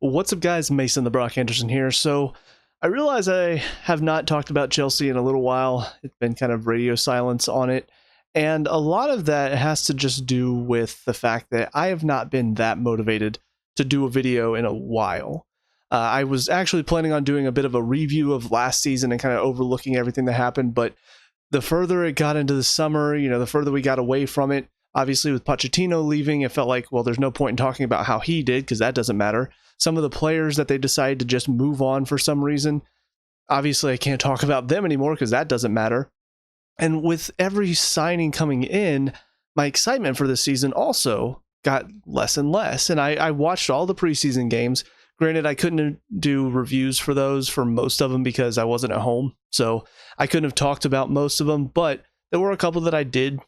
What's up, guys? Mason the Brock Henderson here. So I realize I have not talked about Chelsea in a little while. It's been kind of radio silence on it. And a lot of that has to just do with the fact that I have not been that motivated to do a video in a while. I was actually planning on doing a bit of a review of last season and kind of overlooking everything that happened. But the further it got into the summer, the further we got away from it. Obviously, with Pochettino leaving, it felt like, well, there's no point in talking about how he did because that doesn't matter. Some of the players that they decided to just move on for some reason, obviously I can't talk about them anymore because that doesn't matter. And with every signing coming in, my excitement for this season also got less and less. And I watched all the preseason games. Granted, I couldn't do reviews for those for most of them because I wasn't at home. So I couldn't have talked about most of them, but there were a couple that I did.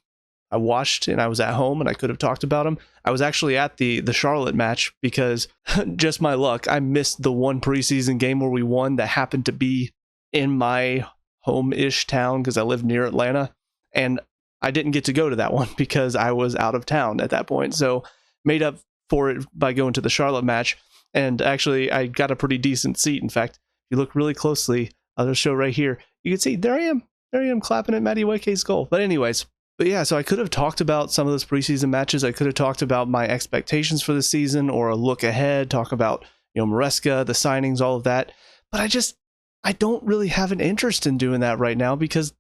I watched and I was at home and I could have talked about them. I was actually at the Charlotte match because just my luck, I missed the one preseason game where we won that happened to be in my home-ish town because I live near Atlanta. And I didn't get to go to that one because I was out of town at that point. So made up for it by going to the Charlotte match. And actually, I got a pretty decent seat. In fact, if you look really closely, I'll just show right here. You can see, there I am clapping at Matty Wake's goal. But anyways, yeah, so I could have talked about some of those preseason matches. I could have talked about my expectations for the season or a look ahead, talk about, Maresca, the signings, all of that. But I don't really have an interest in doing that right now because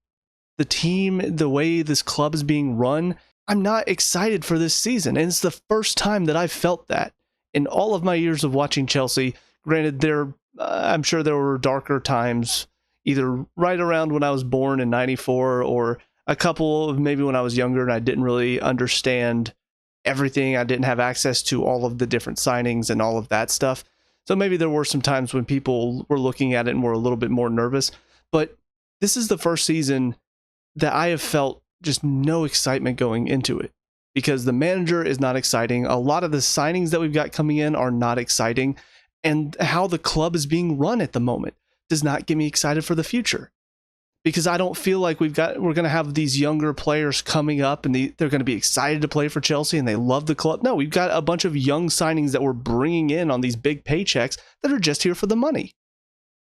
the team, the way this club is being run, I'm not excited for this season. And it's the first time that I've felt that in all of my years of watching Chelsea. Granted, I'm sure there were darker times, either right around when I was born in 94 or a couple of maybe when I was younger and I didn't really understand everything. I didn't have access to all of the different signings and all of that stuff. So maybe there were some times when people were looking at it and were a little bit more nervous. But this is the first season that I have felt just no excitement going into it because the manager is not exciting. A lot of the signings that we've got coming in are not exciting. And how the club is being run at the moment does not get me excited for the future. Because I don't feel like we're going to have these younger players coming up and they're going to be excited to play for Chelsea and they love the club. No, we've got a bunch of young signings that we're bringing in on these big paychecks that are just here for the money.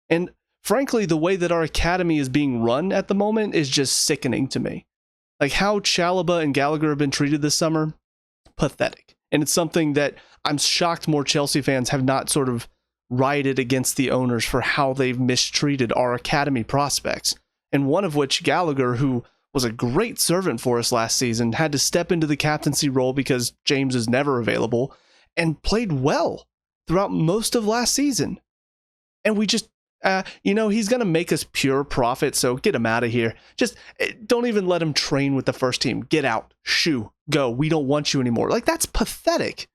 And frankly, the way that our academy is being run at the moment is just sickening to me. Like how Chalobah and Gallagher have been treated this summer, pathetic. And it's something that I'm shocked more Chelsea fans have not sort of rioted against the owners for how they've mistreated our academy prospects. And one of which, Gallagher, who was a great servant for us last season, had to step into the captaincy role because James is never available and played well throughout most of last season. And we just, he's going to make us pure profit, so get him out of here. Just don't even let him train with the first team. Get out. Shoo. Go. We don't want you anymore. Like, that's pathetic.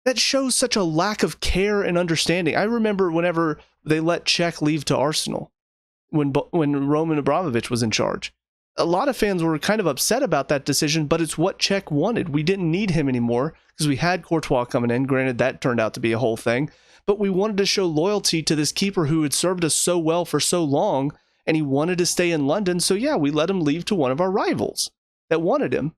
That shows such a lack of care and understanding. I remember whenever they let Cech leave to Arsenal. When Roman Abramovich was in charge. A lot of fans were kind of upset about that decision, but it's what Cech wanted. We didn't need him anymore because we had Courtois coming in. Granted, that turned out to be a whole thing, but we wanted to show loyalty to this keeper who had served us so well for so long, and he wanted to stay in London, so yeah, we let him leave to one of our rivals that wanted him.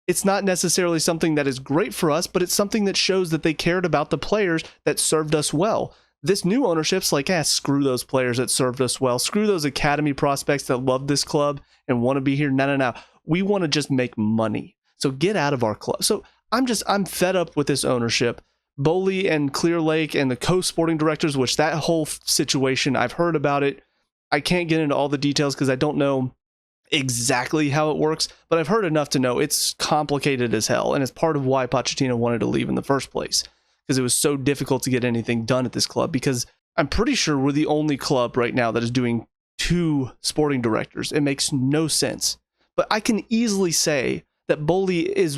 It's not necessarily something that is great for us, but it's something that shows that they cared about the players that served us well. This new ownership's like, screw those players that served us well. Screw those academy prospects that love this club and want to be here. No. We want to just make money. So get out of our club. So I'm fed up with this ownership. Boehly and Clear Lake and the co-sporting directors, which that whole situation, I've heard about it. I can't get into all the details because I don't know exactly how it works, but I've heard enough to know it's complicated as hell. And it's part of why Pochettino wanted to leave in the first place. Because it was so difficult to get anything done at this club, because I'm pretty sure we're the only club right now that is doing 2 sporting directors. It makes no sense. But I can easily say that Boehly is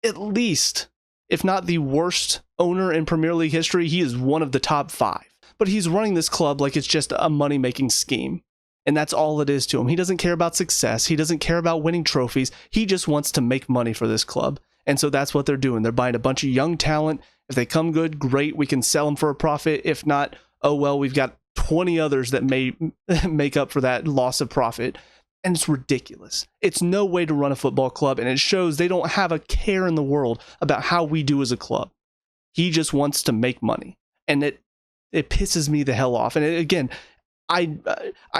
at least, if not the worst owner in Premier League history, he is one of the top 5. But he's running this club like it's just a money-making scheme. And that's all it is to him. He doesn't care about success. He doesn't care about winning trophies. He just wants to make money for this club. And so that's what they're doing. They're buying a bunch of young talent. If they come good, great. We can sell them for a profit. If not, oh well, we've got 20 others that may make up for that loss of profit. And it's ridiculous. It's no way to run a football club, and it shows they don't have a care in the world about how we do as a club. He just wants to make money. And it pisses me the hell off. And again, I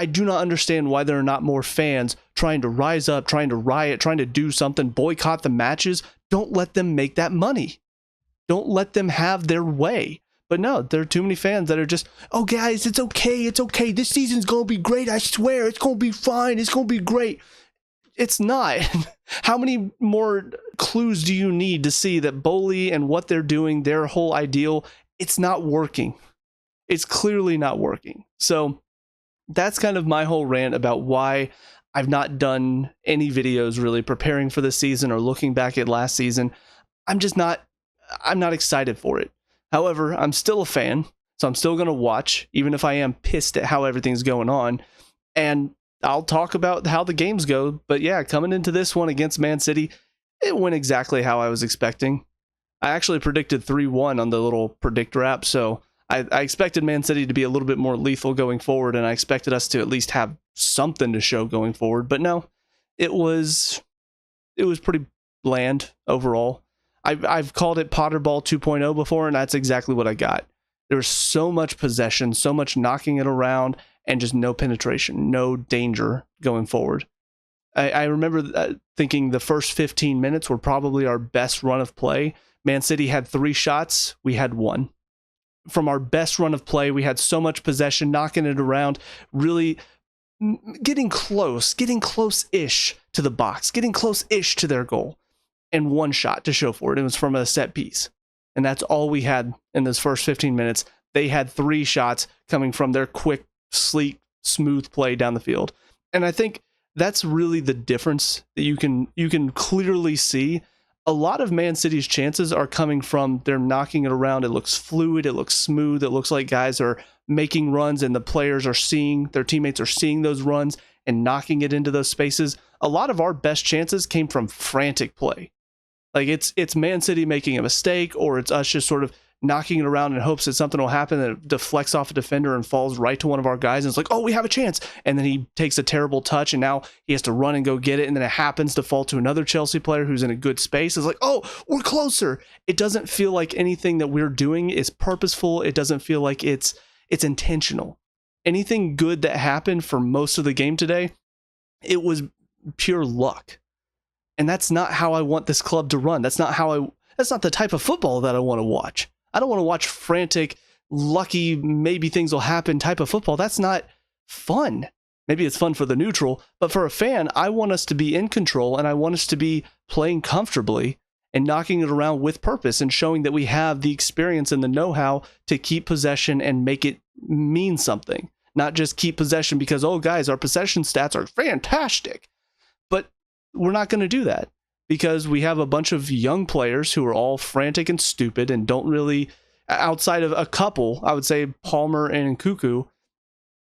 do not understand why there are not more fans trying to rise up, trying to riot, trying to do something, boycott the matches. Don't let them make that money. Don't let them have their way. But no, there are too many fans that are just, oh guys, it's okay. This season's going to be great. I swear it's going to be fine. It's going to be great. It's not. How many more clues do you need to see that Boehly and what they're doing, their whole ideal, it's not working. It's clearly not working. So that's kind of my whole rant about why I've not done any videos really preparing for this season or looking back at last season. I'm not excited for it. However, I'm still a fan, so I'm still going to watch, even if I am pissed at how everything's going on. And I'll talk about how the games go. But yeah, coming into this one against Man City, it went exactly how I was expecting. I actually predicted 3-1 on the little predictor app, so I expected Man City to be a little bit more lethal going forward, and I expected us to at least have something to show going forward. But no, it was pretty bland overall. I've called it Potter Ball 2.0 before, and that's exactly what I got. There was so much possession, so much knocking it around, and just no penetration, no danger going forward. I remember thinking the first 15 minutes were probably our best run of play. Man City had 3 shots, we had 1. From our best run of play, we had so much possession, knocking it around, really getting close-ish to the box, getting close-ish to their goal, and 1 shot to show for it. It was from a set piece. And that's all we had in those first 15 minutes. They had 3 shots coming from their quick, sleek, smooth play down the field. And I think that's really the difference that you can clearly see. A lot of Man City's chances are coming from they're knocking it around. It looks fluid. It looks smooth. It looks like guys are making runs and the players are seeing, their teammates are seeing those runs and knocking it into those spaces. A lot of our best chances came from frantic play. Like it's Man City making a mistake, or it's us just sort of knocking it around in hopes that something will happen and it deflects off a defender and falls right to one of our guys. And it's like, oh, we have a chance. And then he takes a terrible touch and now he has to run and go get it. And then it happens to fall to another Chelsea player who's in a good space. It's like, oh, we're closer. It doesn't feel like anything that we're doing is purposeful. It doesn't feel like it's intentional. Anything good that happened for most of the game today, it was pure luck. And that's not how I want this club to run. That's not the type of football that I want to watch. I don't want to watch frantic, lucky, maybe things will happen type of football. That's not fun. Maybe it's fun for the neutral, but for a fan, I want us to be in control and I want us to be playing comfortably and knocking it around with purpose and showing that we have the experience and the know-how to keep possession and make it mean something. Not just keep possession because, oh guys, our possession stats are fantastic. But we're not going to do that, because we have a bunch of young players who are all frantic and stupid and don't really, outside of a couple, I would say Palmer and Nkuku,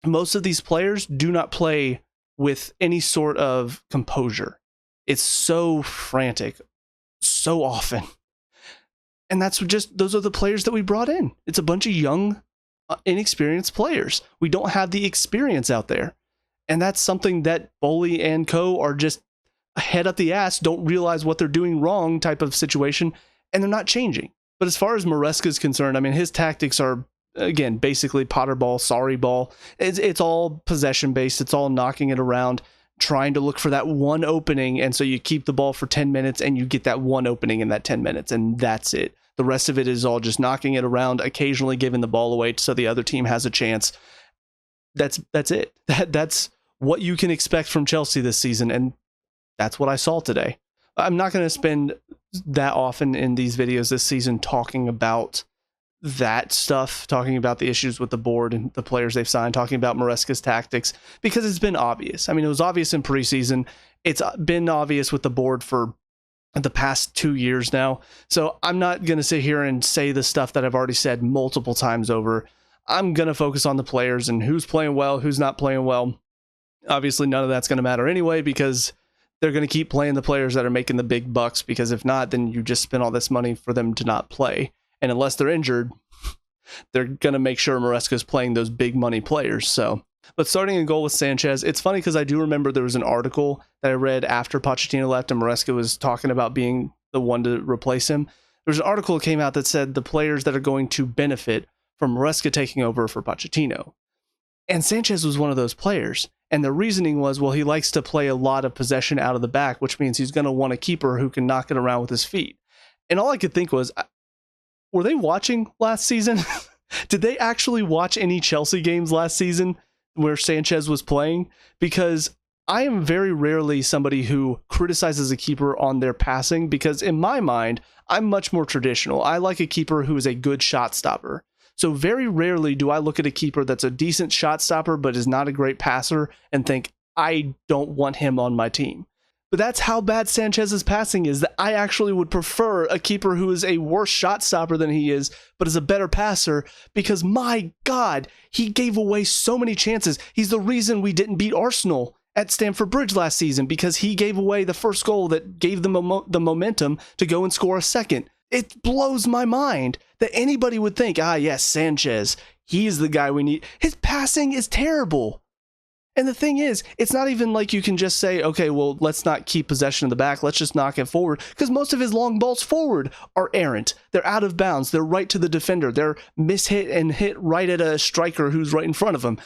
most of these players do not play with any sort of composure. It's so frantic so often. And those are the players that we brought in. It's a bunch of young, inexperienced players. We don't have the experience out there. And that's something that Boehly and Co are just head up the ass, don't realize what they're doing wrong type of situation, and they're not changing. But as far as Maresca is concerned, I mean, his tactics are, again, basically Potter ball, sorry ball. It's all possession based. It's all knocking it around, trying to look for that one opening. And so you keep the ball for 10 minutes and you get that one opening in that 10 minutes. And that's it. The rest of it is all just knocking it around, occasionally giving the ball away so the other team has a chance. That's it. That's what you can expect from Chelsea this season. And that's what I saw today. I'm not going to spend that often in these videos this season talking about that stuff, talking about the issues with the board and the players they've signed, talking about Maresca's tactics, because it's been obvious. I mean, it was obvious in preseason. It's been obvious with the board for the past 2 years now. So I'm not going to sit here and say the stuff that I've already said multiple times over. I'm going to focus on the players and who's playing well, who's not playing well. Obviously, none of that's going to matter anyway, because they're going to keep playing the players that are making the big bucks, because if not, then you just spend all this money for them to not play. And unless they're injured, they're going to make sure Maresca is playing those big money players. So, but starting in goal with Sanchez, it's funny because I do remember there was an article that I read after Pochettino left and Maresca was talking about being the one to replace him. There's an article that came out that said the players that are going to benefit from Maresca taking over for Pochettino. And Sanchez was one of those players. And the reasoning was, well, he likes to play a lot of possession out of the back, which means he's going to want a keeper who can knock it around with his feet. And all I could think was, were they watching last season? Did they actually watch any Chelsea games last season where Sanchez was playing? Because I am very rarely somebody who criticizes a keeper on their passing, because in my mind, I'm much more traditional. I like a keeper who is a good shot stopper. So very rarely do I look at a keeper that's a decent shot stopper but is not a great passer and think, I don't want him on my team. But that's how bad Sanchez's passing is, that I actually would prefer a keeper who is a worse shot stopper than he is, but is a better passer, because my God, he gave away so many chances. He's the reason we didn't beat Arsenal at Stamford Bridge last season, because he gave away the first goal that gave them the momentum to go and score a second. It blows my mind that anybody would think, yes, Sanchez, he's the guy we need. His passing is terrible. And the thing is, it's not even like you can just say, okay, well, let's not keep possession in the back. Let's just knock it forward. Because most of his long balls forward are errant. They're out of bounds. They're right to the defender. They're mishit and hit right at a striker who's right in front of him.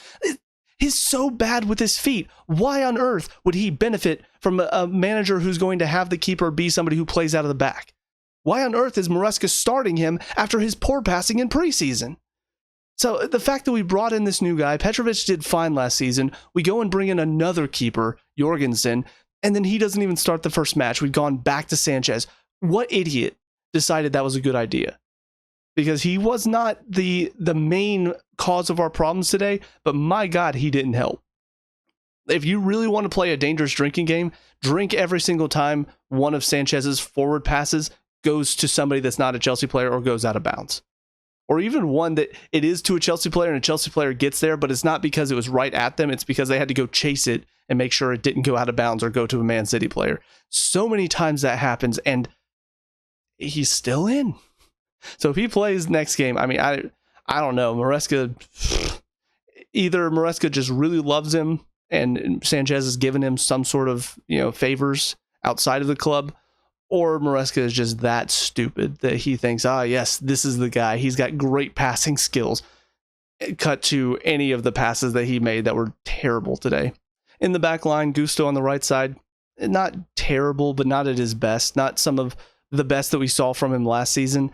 He's so bad with his feet. Why on earth would he benefit from a manager who's going to have the keeper be somebody who plays out of the back? Why on earth is Maresca starting him after his poor passing in preseason? So the fact that we brought in this new guy, Petrovic did fine last season. We go and bring in another keeper, Jorgensen, and then he doesn't even start the first match. We've gone back to Sanchez. What idiot decided that was a good idea? Because he was not the main cause of our problems today, but my God, he didn't help. If you really want to play a dangerous drinking game, drink every single time one of Sanchez's forward passes goes to somebody that's not a Chelsea player or goes out of bounds. Or even one that it is to a Chelsea player and a Chelsea player gets there, but it's not because it was right at them. It's because they had to go chase it and make sure it didn't go out of bounds or go to a Man City player. So many times that happens, and he's still in. So if he plays next game, I mean, I don't know. Either Maresca just really loves him and Sanchez has given him some sort of, favors outside of the club, or Maresca is just that stupid that he thinks, yes, this is the guy. He's got great passing skills. Cut to any of the passes that he made that were terrible today. In the back line, Gusto on the right side, not terrible, but not at his best. Not some of the best that we saw from him last season.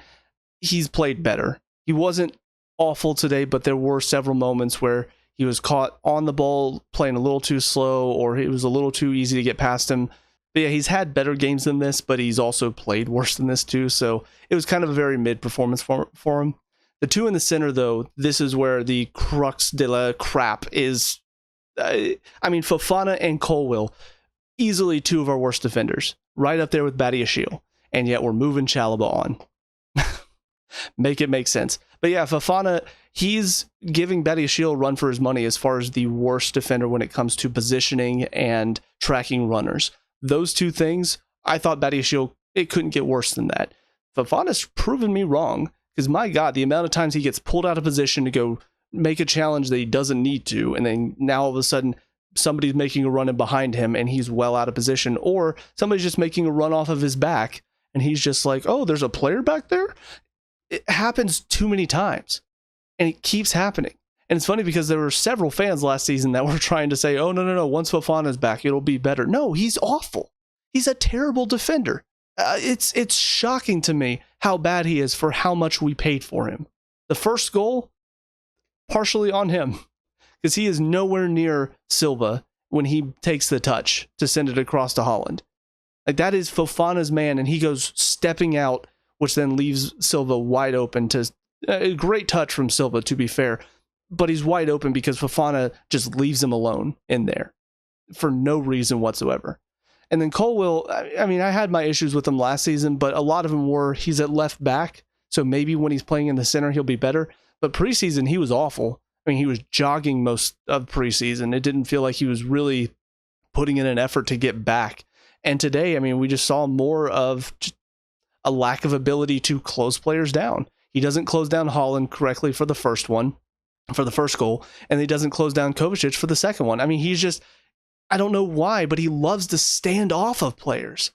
He's played better. He wasn't awful today, but there were several moments where he was caught on the ball playing a little too slow, or it was a little too easy to get past him. But yeah, he's had better games than this, but he's also played worse than this too. So it was kind of a very mid performance for him. The two in the center, though, this is where the crux de la crap is. Fofana and Colwill, easily two of our worst defenders, right up there with Badiashile. And yet we're moving Chalobah on. Make it make sense. But yeah, Fofana, he's giving Badiashile a run for his money as far as the worst defender when it comes to positioning and tracking runners. Those two things, I thought Badiashile, it couldn't get worse than that. Fofana's proven me wrong, because my God, the amount of times he gets pulled out of position to go make a challenge that he doesn't need to, and then now all of a sudden somebody's making a run in behind him and he's well out of position, or somebody's just making a run off of his back and he's just like, oh, there's a player back there? It happens too many times, and it keeps happening. And it's funny because there were several fans last season that were trying to say, oh, no, once Fofana's back, it'll be better. No, he's awful. He's a terrible defender. It's shocking to me how bad he is for how much we paid for him. The first goal, partially on him, because he is nowhere near Silva when he takes the touch to send it across to Holland. Like, that is Fofana's man, and he goes stepping out, which then leaves Silva wide open to a great touch from Silva, to be fair. But he's wide open because Fofana just leaves him alone in there for no reason whatsoever. And then Colwill, I had my issues with him last season, but a lot of them were he's at left back, so maybe when he's playing in the center, he'll be better. But preseason, he was awful. He was jogging most of preseason. It didn't feel like he was really putting in an effort to get back. And today, we just saw more of just a lack of ability to close players down. He doesn't close down Holland correctly for the first goal, and he doesn't close down Kovacic for the second one. He's just, I don't know why, but he loves to stand off of players.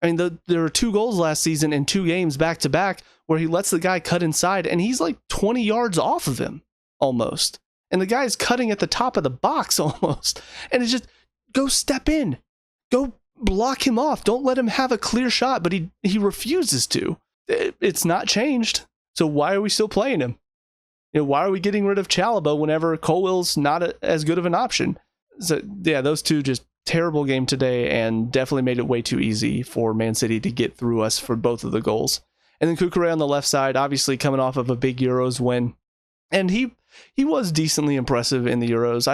I mean, there were 2 goals last season in 2 games back to back where he lets the guy cut inside and he's like 20 yards off of him almost. And the guy's cutting at the top of the box almost. And it's just, go step in. Go block him off. Don't let him have a clear shot, but he refuses to. It's not changed. So why are we still playing him? Why are we getting rid of Chalobah whenever Colwell's not as good of an option? So yeah, those two just terrible game today and definitely made it way too easy for Man City to get through us for both of the goals. And then Cucurella on the left side, obviously coming off of a big Euros win. And he was decently impressive in the Euros.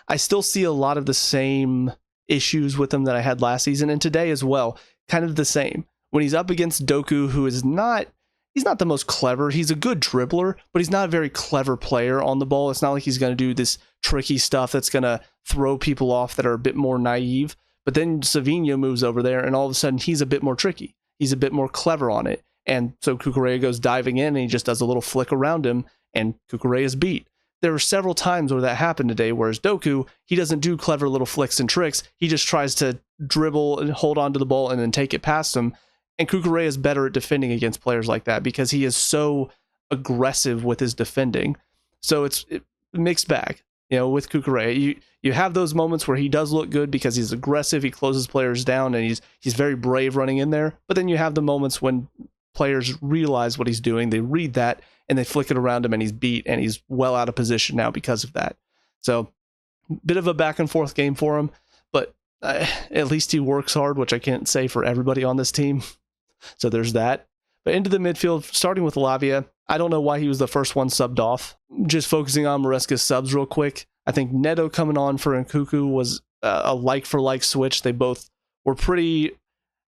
I still see a lot of the same issues with him that I had last season and today as well. Kind of the same. When he's up against Doku, who is not... He's not the most clever. He's a good dribbler, but he's not a very clever player on the ball. It's not like he's going to do this tricky stuff that's going to throw people off that are a bit more naive. But then Savinho moves over there, and all of a sudden he's a bit more tricky. He's a bit more clever on it. And so Cucurella goes diving in, and he just does a little flick around him, and Cucurella is beat. There were several times where that happened today, whereas Doku, he doesn't do clever little flicks and tricks. He just tries to dribble and hold on to the ball and then take it past him. And Cucurella is better at defending against players like that because he is so aggressive with his defending. So it's a mixed bag, with Cucurella. You have those moments where he does look good because he's aggressive, he closes players down, and he's very brave running in there. But then you have the moments when players realize what he's doing, they read that, and they flick it around him, and he's beat, and he's well out of position now because of that. So bit of a back and forth game for him, but at least he works hard, which I can't say for everybody on this team. So there's that. But into the midfield, starting with Lavia, I don't know why he was the first one subbed off. Just focusing on Maresca's subs real quick. I think Neto coming on for Nkunku was a like-for-like switch. They both were pretty,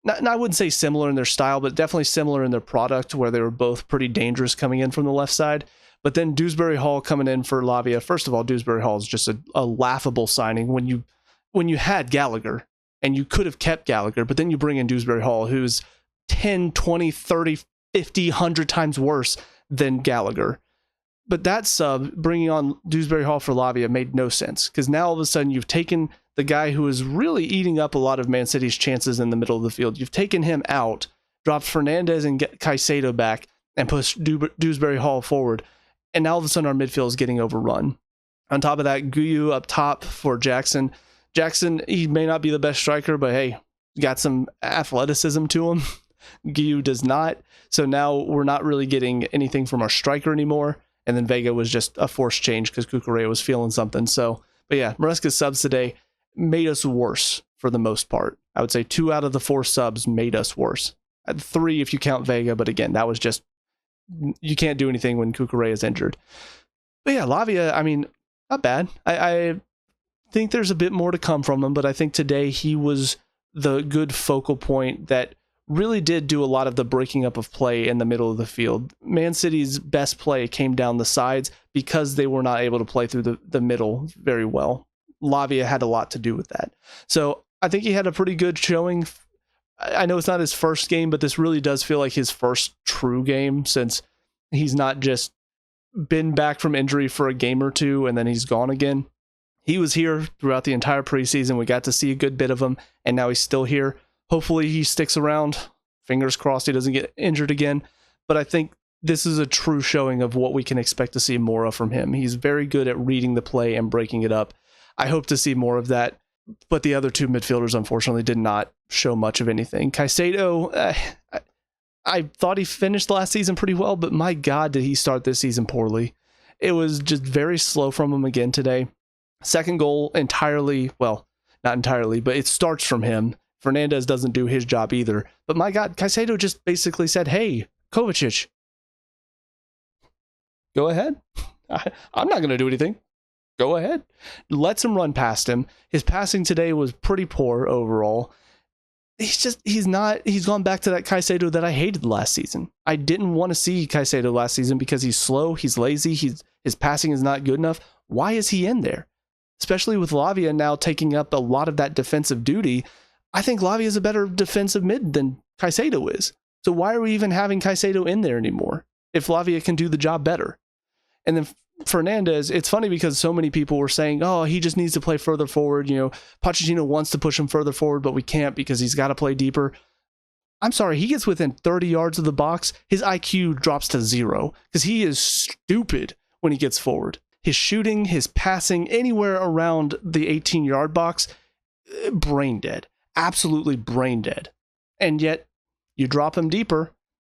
I wouldn't say similar in their style, but definitely similar in their product, where they were both pretty dangerous coming in from the left side. But then Dewsbury-Hall coming in for Lavia. First of all, Dewsbury-Hall is just a laughable signing when you had Gallagher, and you could have kept Gallagher, but then you bring in Dewsbury-Hall, who's 10, 20, 30, 50, 100 times worse than Gallagher. But that sub, bringing on Dewsbury-Hall for Lavia, made no sense, because now all of a sudden you've taken the guy who is really eating up a lot of Man City's chances in the middle of the field. You've taken him out, dropped Fernandez and Caicedo back, and pushed Dewsbury-Hall forward. And now all of a sudden our midfield is getting overrun. On top of that, Guyu up top for Jackson. Jackson, he may not be the best striker, but hey, got some athleticism to him. Guyu does not. So now we're not really getting anything from our striker anymore. And then Vega was just a forced change because Cucurella was feeling something. So, but yeah, Maresca's subs today made us worse for the most part. I would say 2 out of the 4 subs made us worse. 3 if you count Vega, but again, that was just, you can't do anything when Cucurella is injured. But yeah, Lavia, I mean, not bad. I think there's a bit more to come from him, but I think today he was the good focal point that really did do a lot of the breaking up of play in the middle of the field. Man City's best play came down the sides because they were not able to play through the middle very well. Lavia had a lot to do with that. So I think he had a pretty good showing. I know it's not his first game, but this really does feel like his first true game, since he's not just been back from injury for a game or two and then he's gone again. He was here throughout the entire preseason. We got to see a good bit of him, and now he's still here. Hopefully he sticks around. Fingers crossed he doesn't get injured again. But I think this is a true showing of what we can expect to see more of from him. He's very good at reading the play and breaking it up. I hope to see more of that. But the other 2 midfielders, unfortunately, did not show much of anything. Caicedo, I thought he finished last season pretty well, but my God, did he start this season poorly. It was just very slow from him again today. Second goal entirely, well, not entirely, but it starts from him. Fernandez doesn't do his job either. But my God, Caicedo just basically said, hey, Kovacic, go ahead. I'm not going to do anything. Go ahead. Lets him run past him. His passing today was pretty poor overall. He's gone back to that Caicedo that I hated last season. I didn't want to see Caicedo last season because he's slow, he's lazy, his passing is not good enough. Why is he in there? Especially with Lavia now taking up a lot of that defensive duty. I think Lavia is a better defensive mid than Caicedo is. So why are we even having Caicedo in there anymore if Lavia can do the job better? And then Fernandez, it's funny because so many people were saying, oh, he just needs to play further forward. Pochettino wants to push him further forward, but we can't because he's got to play deeper. I'm sorry, he gets within 30 yards of the box, his IQ drops to 0 because he is stupid when he gets forward. His shooting, his passing, anywhere around the 18-yard box, brain dead. Absolutely brain dead. And yet, you drop him deeper,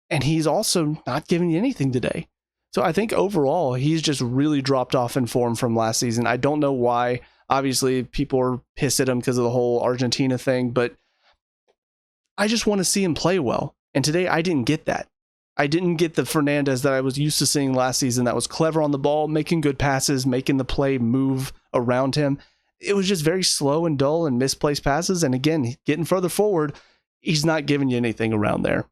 and he's also not giving you anything today. So I think overall, he's just really dropped off in form from last season. I don't know why. Obviously, people are pissed at him because of the whole Argentina thing, but I just want to see him play well. And today, I didn't get that. I didn't get the Fernandez that I was used to seeing last season that was clever on the ball, making good passes, making the play move around him. It was just very slow and dull and misplaced passes. And again, getting further forward, he's not giving you anything around there.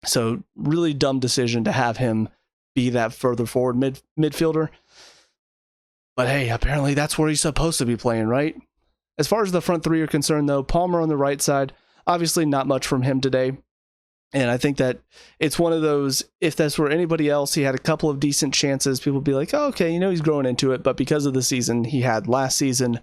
So really dumb decision to have him be that further forward midfielder. But hey, apparently that's where he's supposed to be playing, right? As far as the front three are concerned, though, Palmer on the right side, obviously not much from him today. And I think that it's one of those, if this were anybody else, he had a couple of decent chances, people would be like, oh, okay, he's growing into it. But because of the season he had last season,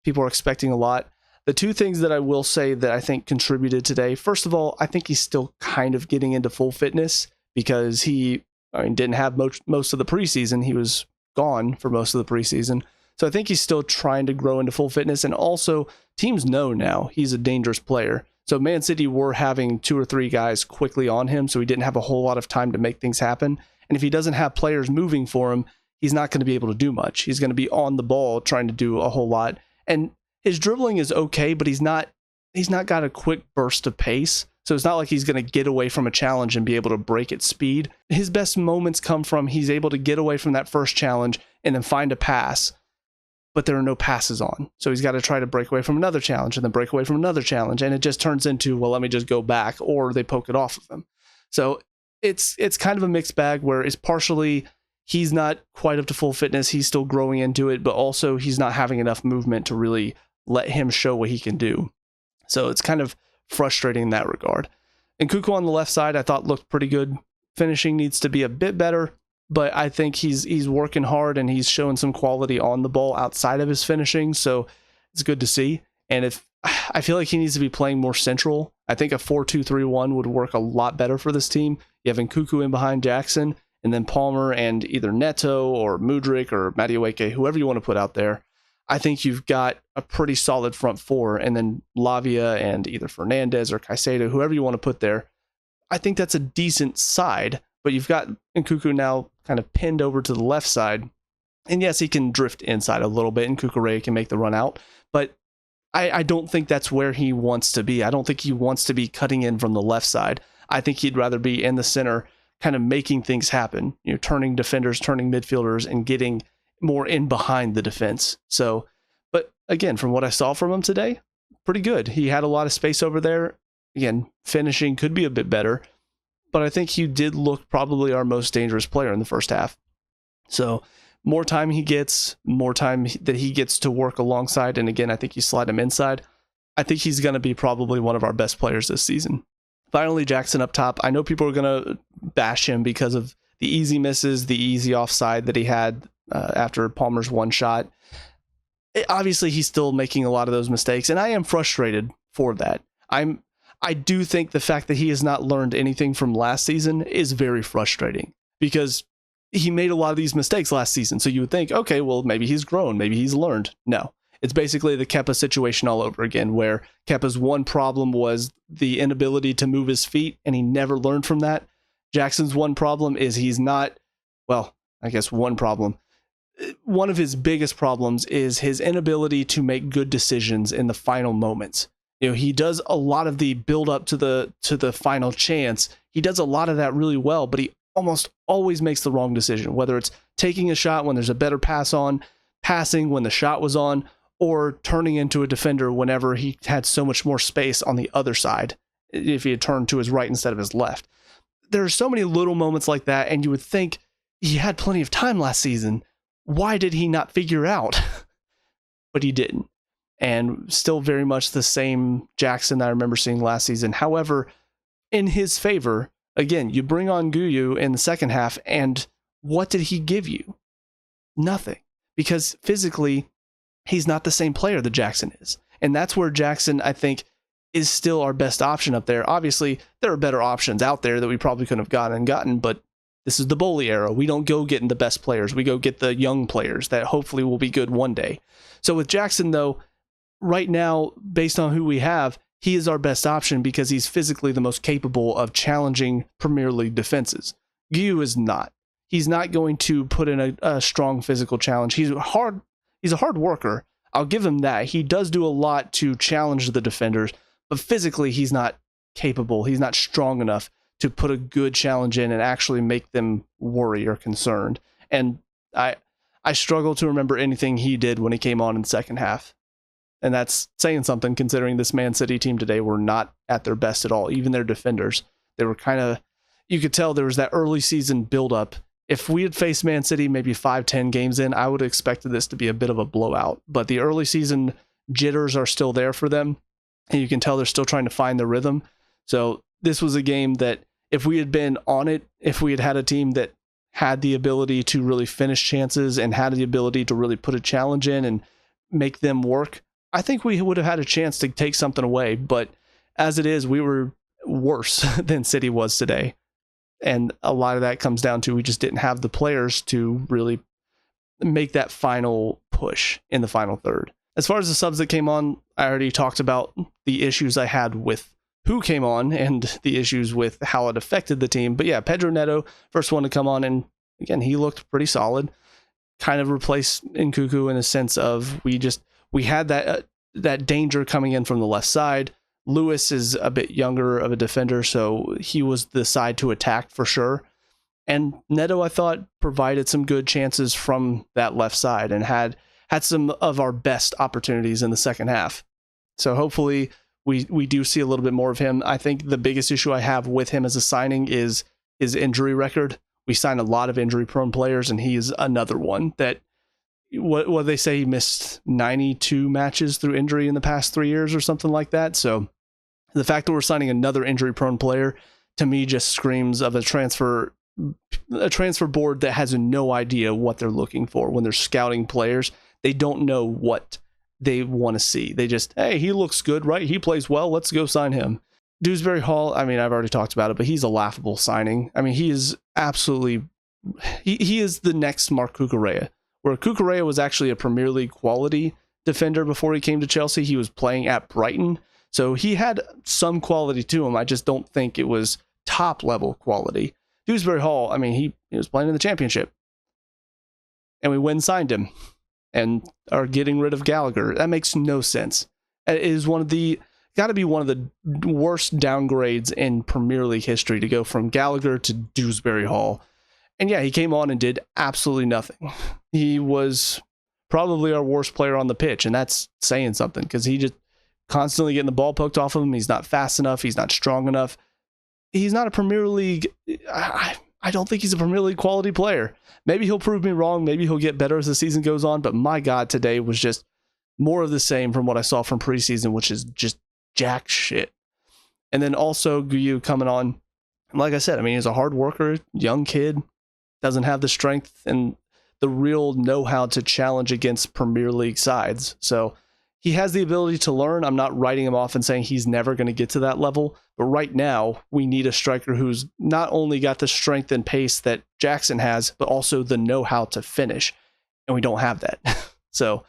people are expecting a lot. The two things that I will say that I think contributed today, first of all, I think he's still kind of getting into full fitness because he didn't have most of the preseason. He was gone for most of the preseason. So I think he's still trying to grow into full fitness. And also, teams know now he's a dangerous player. So Man City were having 2 or 3 guys quickly on him, so he didn't have a whole lot of time to make things happen. And if he doesn't have players moving for him, he's not going to be able to do much. He's going to be on the ball trying to do a whole lot. And his dribbling is okay, but he's not got a quick burst of pace. So it's not like he's going to get away from a challenge and be able to break at speed. His best moments come from he's able to get away from that first challenge and then find a pass, but there are no passes on. So he's got to try to break away from another challenge and then break away from another challenge. And it just turns into, well, let me just go back, or they poke it off of him. So it's kind of a mixed bag where it's partially he's not quite up to full fitness. He's still growing into it, but also he's not having enough movement to really let him show what he can do. So it's kind of frustrating in that regard. And Nkunku on the left side, I thought looked pretty good. Finishing needs to be a bit better, but I think he's working hard and he's showing some quality on the ball outside of his finishing. So it's good to see. And if I feel like he needs to be playing more central, I think a 4-2-3-1 would work a lot better for this team. You have Nkunku in behind Jackson, and then Palmer and either Neto or Mudryk or Madueke, whoever you want to put out there. I think you've got a pretty solid front four, and then Lavia and either Fernandez or Caicedo, whoever you want to put there. I think that's a decent side, but you've got Nkunku now kind of pinned over to the left side. And yes, he can drift inside a little bit, and Cucurella can make the run out, but I don't think that's where he wants to be. I don't think he wants to be cutting in from the left side. I think he'd rather be in the center, kind of making things happen, turning defenders, turning midfielders, and getting more in behind the defense. So, but again, from what I saw from him today, pretty good. He had a lot of space over there. Again, finishing could be a bit better, but I think he did look probably our most dangerous player in the first half. So more time he gets, more time that he gets to work alongside. And again, I think you slide him inside. I think he's going to be probably one of our best players this season. Finally, Jackson up top. I know people are going to bash him because of the easy misses, the easy offside that he had after Palmer's one shot. Obviously, he's still making a lot of those mistakes, and I am frustrated for that. I do think the fact that he has not learned anything from last season is very frustrating because he made a lot of these mistakes last season. So you would think, okay, well, maybe he's grown, maybe he's learned. No, it's basically the Kepa situation all over again, where Kepa's one problem was the inability to move his feet, and he never learned from that. Jackson's one problem is he's not, well, I guess one problem. One of his biggest problems is his inability to make good decisions in the final moments. He does a lot of the build up to the final chance. He does a lot of that really well, but he almost always makes the wrong decision, whether it's taking a shot when there's a better pass on, passing when the shot was on, or turning into a defender whenever he had so much more space on the other side if he had turned to his right instead of his left. There are so many little moments like that, and you would think he had plenty of time last season. Why did he not figure out? But he didn't. And still very much the same Jackson that I remember seeing last season. However, in his favor, again, you bring on Guyu in the second half, and what did he give you? Nothing. Because physically, he's not the same player that Jackson is. And that's where Jackson, I think, is still our best option up there. Obviously, there are better options out there that we probably couldn't have gotten, but this is the Boehly era. We don't go getting the best players. We go get the young players that hopefully will be good one day. So with Jackson, though, right now, based on who we have, he is our best option because he's physically the most capable of challenging Premier League defenses. Guiu is not. He's not going to put in a strong physical challenge. He's a hard worker. I'll give him that. He does do a lot to challenge the defenders, but physically he's not capable. He's not strong enough to put a good challenge in and actually make them worry or concerned. And I struggle to remember anything he did when he came on in the second half. And that's saying something considering this Man City team today were not at their best at all. Even their defenders, they were kind of, you could tell there was that early season buildup. If we had faced Man City maybe 5-10 games in, I would have expected this to be a bit of a blowout. But the early season jitters are still there for them. And you can tell they're still trying to find the rhythm. So this was a game that if we had been on it, if we had had a team that had the ability to really finish chances and had the ability to really put a challenge in and make them work, I think we would have had a chance to take something away. But as it is, we were worse than City was today. And a lot of that comes down to we just didn't have the players to really make that final push in the final third. As far as the subs that came on, I already talked about the issues I had with who came on and the issues with how it affected the team. But yeah, Pedro Neto, first one to come on, and again, he looked pretty solid. Kind of replaced Nkuku in a sense of we had that danger coming in from the left side. Lewis is a bit younger of a defender, so he was the side to attack for sure. And Neto, I thought, provided some good chances from that left side and had some of our best opportunities in the second half. So hopefully we do see a little bit more of him. I think the biggest issue I have with him as a signing is his injury record. We sign a lot of injury-prone players, and he is another one that, what they say, he missed 92 matches through injury in the past 3 years or something like that. So the fact that we're signing another injury-prone player, to me, just screams of a transfer board that has no idea what they're looking for when they're scouting players. They don't know what they want to see. They just, hey, he looks good, right? He plays well. Let's go sign him. Dewsbury-Hall, I mean, I've already talked about it, but he's a laughable signing. I mean, he is absolutely, he is the next Marc Cucurella, where Cucurella was actually a Premier League quality defender before he came to Chelsea. He was playing at Brighton, so he had some quality to him. I just don't think it was top level quality. Dewsbury-Hall, I mean, he was playing in the Championship, and we went and signed him and are getting rid of Gallagher. That makes no sense. It is got to be one of the worst downgrades in Premier League history to go from Gallagher to Dewsbury-Hall. And yeah, he came on and did absolutely nothing. He was probably our worst player on the pitch, and that's saying something because he just constantly getting the ball poked off of him. He's not fast enough. He's not strong enough. He's not a Premier League. I don't think he's a Premier League quality player. Maybe he'll prove me wrong. Maybe he'll get better as the season goes on. But my God, today was just more of the same from what I saw from preseason, which is just jack shit. And then also Guiu coming on. Like I said, I mean, he's a hard worker, young kid, doesn't have the strength and the real know-how to challenge against Premier League sides. So he has the ability to learn. I'm not writing him off and saying he's never going to get to that level. But right now, we need a striker who's not only got the strength and pace that Jackson has, but also the know-how to finish. And we don't have that. So,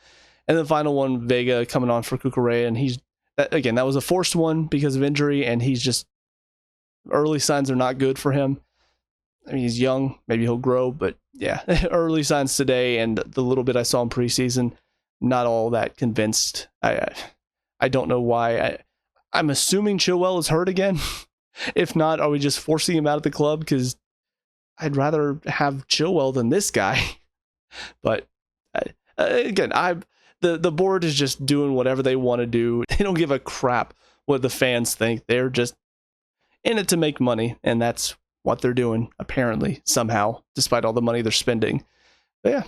and the final one, Vega coming on for Cucurella, and again, that was a forced one because of injury, and he's just, early signs are not good for him. I mean, he's young, maybe he'll grow, but yeah, early signs today and the little bit I saw in preseason, not all that convinced. I don't know why. I'm assuming Chilwell is hurt again. If not, are we just forcing him out of the club? Because I'd rather have Chilwell than this guy. But again, the board is just doing whatever they want to do. They don't give a crap what the fans think. They're just in it to make money, and that's what they're doing, apparently, somehow, despite all the money they're spending. But yeah,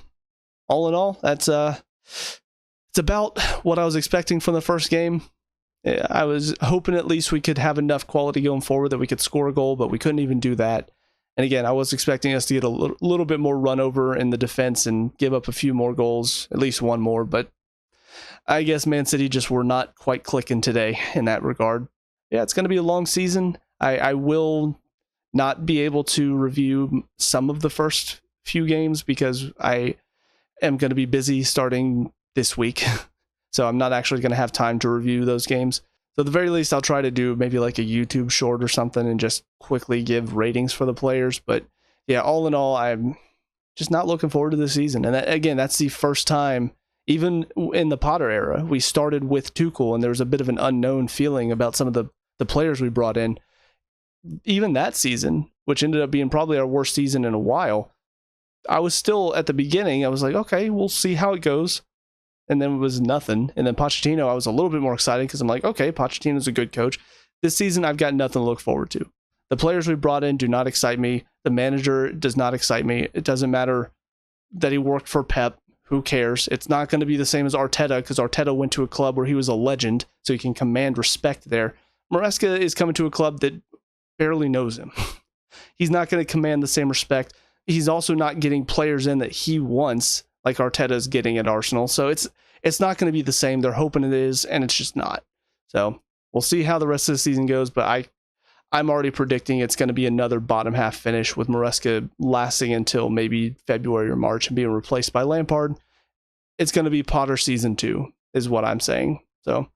all in all, that's it's about what I was expecting from the first game. I was hoping at least we could have enough quality going forward that we could score a goal, but we couldn't even do that. And again, I was expecting us to get a little bit more run over in the defense and give up a few more goals, at least one more, but I guess Man City just were not quite clicking today in that regard. Yeah, it's going to be a long season. I will not be able to review some of the first few games because I am going to be busy starting this week. So I'm not actually going to have time to review those games. So at the very least, I'll try to do maybe like a YouTube short or something and just quickly give ratings for the players. But yeah, all in all, I'm just not looking forward to the season. And that, again, that's the first time, even in the Potter era, we started with Tuchel and there was a bit of an unknown feeling about some of the players we brought in. Even that season, which ended up being probably our worst season in a while, I was still at the beginning, I was like, okay, we'll see how it goes. And then it was nothing. And then Pochettino, I was a little bit more excited because I'm like, okay, Pochettino's a good coach. This season, I've got nothing to look forward to. The players we brought in do not excite me. The manager does not excite me. It doesn't matter that he worked for Pep. Who cares? It's not going to be the same as Arteta because Arteta went to a club where he was a legend, so he can command respect there. Maresca is coming to a club that barely knows him. He's not going to command the same respect. He's also not getting players in that he wants, like Arteta is getting at Arsenal. So it's not going to be the same. They're hoping it is, and it's just not. So we'll see how the rest of the season goes, but I'm already predicting it's going to be another bottom half finish with Maresca lasting until maybe February or March and being replaced by Lampard. It's going to be Potter season 2 is what I'm saying. So with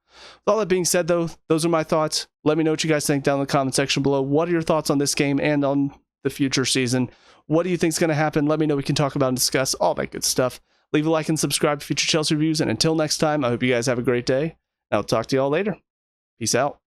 all that being said, though, those are my thoughts. Let me know what you guys think down in the comment section below. What are your thoughts on this game and on the future season? What do you think is going to happen? Let me know. We can talk about and discuss all that good stuff. Leave a like and subscribe for future Chelsea reviews. And until next time, I hope you guys have a great day. I'll talk to you all later. Peace out.